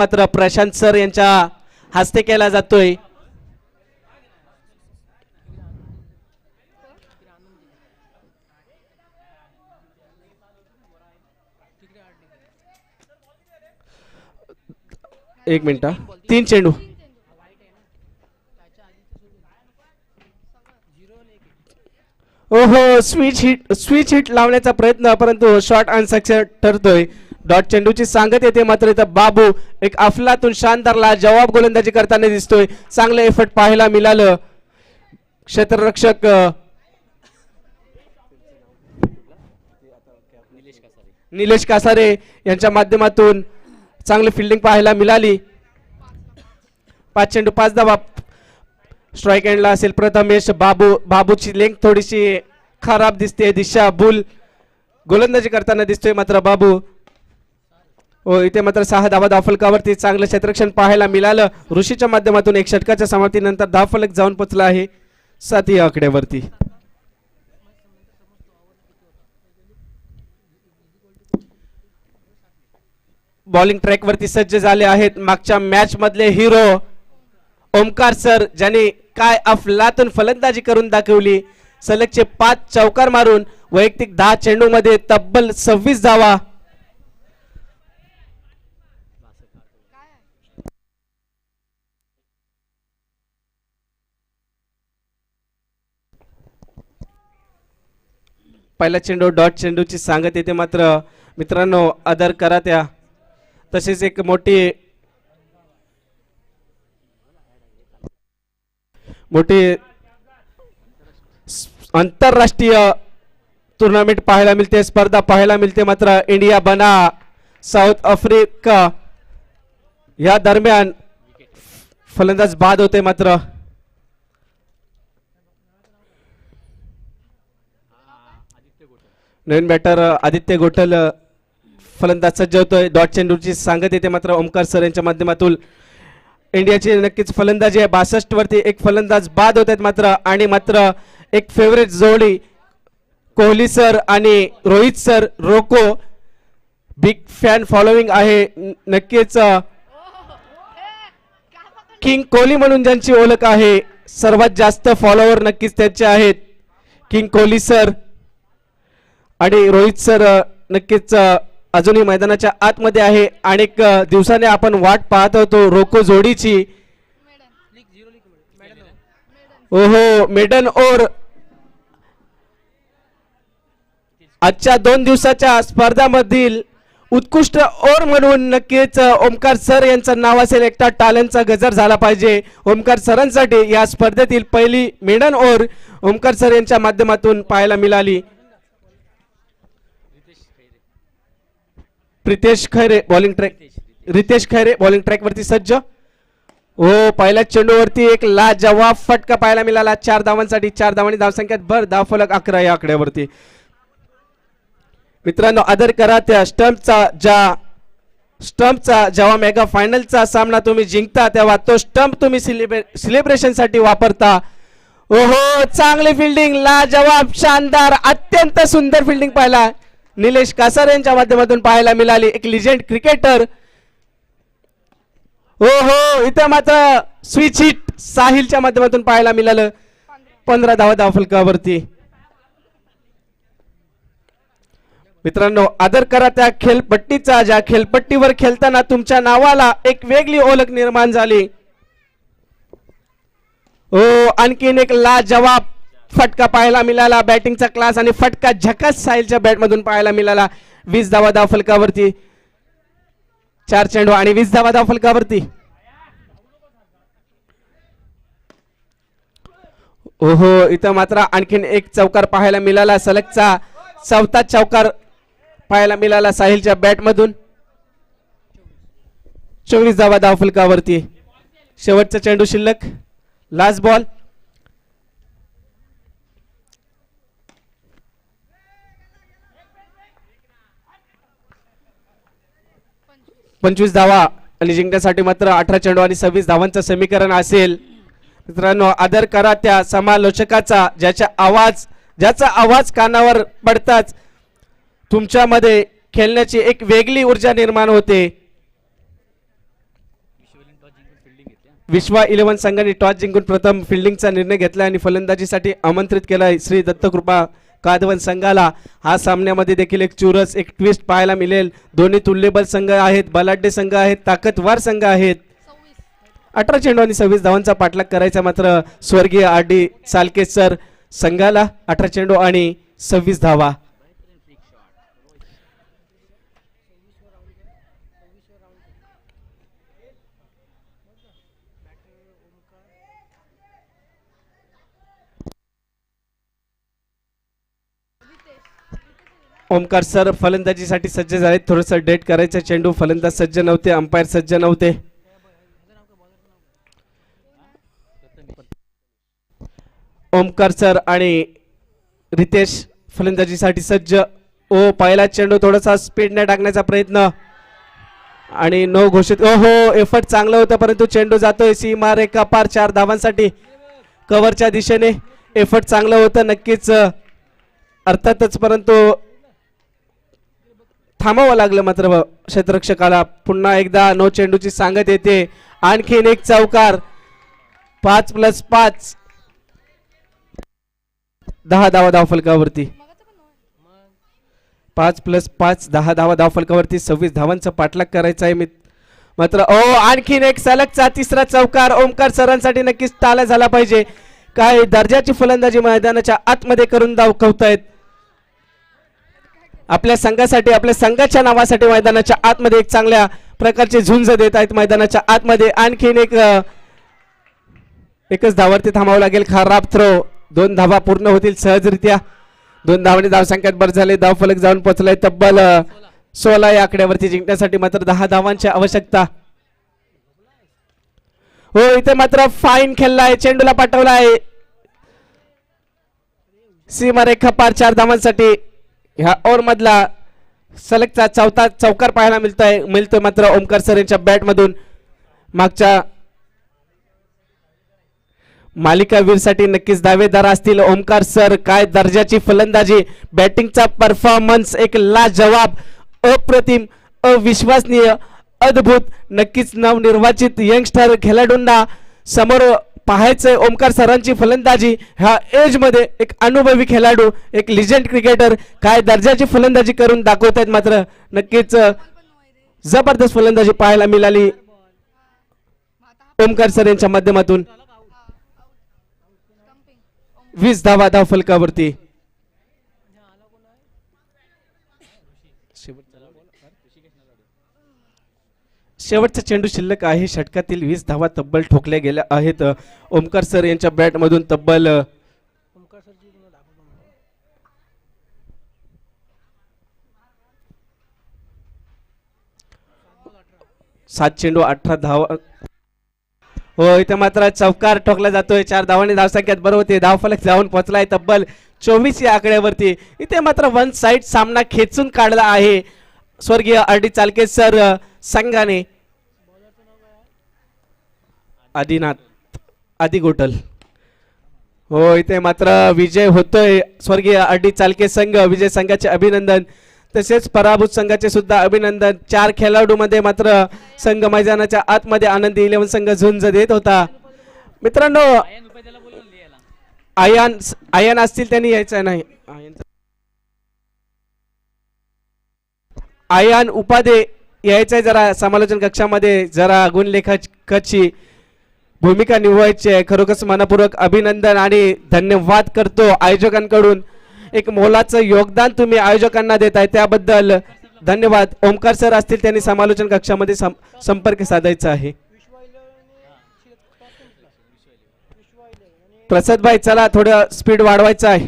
मात्र प्रशांत सर यांच्या हस्ते केला जातोय। एक मिनिट, 3 चेंडू। ओहो, स्विच हिट लावण्याचा प्रयत्न, परंतु शॉट अनसक्सेस ठरतोय। डॉट चेंडूची सांगत येते, मात्र इथं बाबू एक अफलातून शानदारला जवाब गोलंदाजी करताना दिसतोय। चांगलं एफर्ट पाहायला मिळालं। क्षेत्ररक्षक निलेश कासारे यांच्या माध्यमातून चांगली फिल्डिंग पाहायला मिळाली। 5 चेंडू 5 धावा। स्ट्राइक एंडला असेल प्रथमेश। बाबूची लेंथ थोडीशी खराब दिसते। दिशा बुल गोलंदाजी करताना दिसतोय, मात्र बाबू इथे मात्र 6 धावा धावफलकावरती। चांगलं क्षेत्ररक्षण पाहायला मिळालं। ऋषीच्या माध्यमातून एक षटकाच्या समाप्तीनंतर धावफलक जाऊन पोचला आहे 7 या आकड्यावरती। बॉलिंग ट्रॅक वरती सज्ज झाले आहेत मागच्या मॅच मधले हिरो ओमकार सर, ज्यांनी काय अफलातून फलंदाजी करून दाखवली। सलगचे 5 चौकार मारून वैयक्तिक 10 चेंडू मध्ये तब्बल 26 धावा। पहिला चेंडू डॉट चेंडूची सांगत येते, मात्र मित्रांनो आदर करा त्या। तसेच एक मोठी आंतरराष्ट्रीय टूर्नामेंट पाहायला मिळते, स्पर्धा पाहायला मिळते। मात्र इंडिया बना साऊथ आफ्रिका या दरम्यान फलंदाज बाद होते। मात्र नवीन बॅटर आदित्य गोटल फलंदाज सज्ज होतोय। डॉट चेंडूची सांगत येते, मात्र ओमकार सर यांच्या माध्यमातून इंडियाची नक्कीच फलंदाजी आहे। 62 वरती एक फलंदाज बाद होत आहेत मात्र, आणि मात्र एक फेवरेट जोडी कोहली सर आणि रोहित सर। रोको बिग फॅन फॉलोइंग आहे नक्कीच। किंग कोहली म्हणून ज्यांची ओळख आहे, सर्वात जास्त फॉलोवर नक्कीच त्यांचे आहेत किंग कोहली सर। आणि रोहित सर नक्कीच अजूनही मैदानाच्या आतमध्ये आहे। अनेक दिवसाने आपण वाट पाहत होतो रोको जोडीची। ओहो, मेडन ओव्हर आजच्या 2 दिवसाच्या स्पर्धामधील उत्कृष्ट ओव्हर म्हणून नक्कीच ओमकार सर यांचं नाव असेल। एकटा टाल्यांचा गजर झाला पाहिजे ओमकार सरांसाठी। या स्पर्धेतील पहिली मेडन ओव्हर ओमकार सर यांच्या माध्यमातून पाहायला मिळाली। रितेश खैरे बॉलिंग ट्रॅक वरती सज्ज। पहिल्या चेंडूवरती एक लाजवाब फटका पाहायला मिळाला 4 धावांसाठी। 4 धावांनी धावसंख्यात भर, धावफलक 11 या आकड्यावरती। मित्रांनो आदर करा त्या स्टंपचा जेव्हा मेगा फायनलचा सामना तुम्ही जिंकता तेव्हा तो स्टंप तुम्ही सेलिब्रेशन साठी वापरता। ओहो, चांगली फिल्डिंग, लाजवाब, शानदार, अत्यंत सुंदर फिल्डिंग पाहिला निलेश कासारे यांच्या माध्यमातून पाहायला मिळाली। एक लिजेंड क्रिकेटर। ओहो, इथे मात्र स्विच हिट साहिलच्या माध्यमातून पाहायला मिळालं 15 धावा धावफलकावरती। मित्रांनो आदर करा त्या खेळपट्टीचा, ज्या खेळपट्टीवर खेळताना तुमच्या नावाला एक वेगळी ओळख निर्माण झाली। आणखीन एक लाजवाब फटका पाहायला मिळाला। बॅटिंगचा क्लास आणि फटका झकास साहिलच्या बॅट मधून पाहायला मिळाला। 20 धावा धावफलकावरती। 4 चेंडू आणि 20 धावा धावफलकावरती। ओहो, इथं मात्र आणखीन एक चौकार पाहायला मिळाला। सलगचा 4था चौकार पाहायला मिळाला साहिलच्या बॅट मधून। 24 धावा धावफलकावरती। शेवटचा चेंडू शिल्लक, लास्ट बॉल। 25 धावा आणि जिंकण्यासाठी मात्र 18 चेंडू आणि 26 धावांचं समीकरण असेल। मित्रांनो आदर करा त्या समालोचकाचा, ज्याचा आवाज कानावर पडताच तुमच्यामध्ये खेळण्याची एक वेगळी ऊर्जा निर्माण होते। विश्वा 11 संघाने टॉस जिंकून प्रथम फिल्डिंगचा निर्णय घेतला आणि फलंदाजीसाठी आमंत्रित केलाय श्री दत्तकृपा कादवन संघाला. हा सामन्यामध्ये देखील एक चुरस एक ट्विस्ट पाहायला मिळेल. दोन्ही तुल्यबल संघ आहेत, बलाढ्य संघ आहेत, ताकदवार संघ आहेत. 18 चेंडू आणि 26 धावांचा पाठलाग करायचा मात्र स्वर्गीय आर डी चालके सर संघाला. 18 चेंडू आणि 26 धावा. ओमकार सर फलंदाजीसाठी सज्ज झाले. थोडंसं डेट करायचं चेंडू. फलंदाज सज्ज नव्हते, अंपायर सज्ज नव्हते. ओमकार सर आणि रितेश फलंदाजीसाठी सज्ज. ओ पहिला चेंडू थोडासा स्पीडने टाकण्याचा प्रयत्न आणि नो घोषित. ओहो एफर्ट चांगलं होतं परंतु चेंडू जातोय सीमा रेखा पार. 4 धावांसाठी कव्हरच्या दिशेने एफर्ट चांगलं होतं नक्कीच अर्थातच परंतु थांबावं लागलं मात्र क्षेत्ररक्षकाला. पुन्हा एकदा नो चेंडूची सांगत येते. आणखीन एक चौकार. 5+5 10 धावा धावफलकावरती. 5+5 10 धावा धावफलकावरती. 26 धावांचा पाठलाग करायचा आहे मात्र आणखीन एक सलगचा तिसरा चौकार ओमकार सरांसाठी नक्कीच टाळा झाला पाहिजे. काय दर्जाची फलंदाजी मैदानाच्या आतमध्ये करून दाखवतायत. आपल्या संघासाठी आपल्या संघाच्या नावासाठी मैदानाच्या आतमध्ये एक चांगल्या प्रकारचे झुंज देत आहेत मैदानाच्या आतमध्ये. आणखीन एकच धावावरती थांबावं लागेल. खराब थ्रो. 2 धावा पूर्ण होतील सहजरित्या. 2 धावांनी धावसंख्यात भर झाले. धावफलक जाऊन पोहोचलाय तब्बल 16 या आकड्यावरती जिंकण्यासाठी मात्र 10 धावांची आवश्यकता. हो इथे मात्र फाईन खेळलाय. चेंडूला पाठवलाय सीमारेखा पार 4 धावांसाठी. ह्या ओव्हर मधला सलगचा चौथा चौकार पाहायला मिळतोय मात्र ओमकार सर यांच्या बॅट मधून. मागच्या मालिकावीरसाठी नक्कीच दावेदार असतील ओमकार सर. काय दर्जाची फलंदाजी. बॅटिंगचा परफॉर्मन्स एक लाजवाब, अप्रतिम, अविश्वसनीय, अद्भुत. नक्कीच नवनिर्वाचित यंगस्टर खेळाडूंना समोर पाहायचंय ओमकार सरांची फलंदाजी. ह्या एज मध्ये एक अनुभवी खेळाडू, एक लिजेंड क्रिकेटर काय दर्जाची फलंदाजी करून दाखवतायत. मात्र नक्कीच जबरदस्त फलंदाजी पाहायला मिळाली ओमकार सर यांच्या माध्यमातून. 20 धावा धावफलकावरती. शेवटचा चेंडू शिल्लक आहे. षटकातील 20 धावा तब्बल ठोकल्या गेल्या आहेत ओमकार सर यांच्या बॅट मधून. तब्बल 7 चेंडू 18 धावा. हो इथे मात्र चौकार ठोकला जातोय. 4 धावांनी धावसंख्यात बरोबर होते. धावफलक जाऊन पोहोचलाय तब्बल 24 या आकड्यावरती. इथे मात्र वन साइड सामना खेचून काढला आहे स्वर्गीय आर डी चालके सर संघाने. आदि गोटल. हो इथे मात्र विजय होतोय स्वर्गीय आर डी चालके संघ. विजय संघाचे अभिनंदन तसेच पराभूत संघाचे सुद्धा अभिनंदन. 4 खेळाडू मध्ये मात्र संघ मैदानाच्या आतमध्ये आनंदी 11 संघ झुंज देत होता. मित्रांनो आयन असतील त्यांनी यायचं नाही. आयन उपाध्ये यायचंय जरा समालोचन कक्षामध्ये. जरा गुणलेखकाची भूमिका निभवायची आहे. खरोखरच मनपूर्वक अभिनंदन आणि धन्यवाद करतो आयोजकांकडून. एक मोलाचं योगदान तुम्ही आयोजकांना देताय त्याबद्दल धन्यवाद. ओमकार सर असतील त्यांनी समालोचन कक्षामध्ये संपर्क साधायचा आहे. प्रसाद भाई चला थोडं स्पीड वाढवायचं आहे.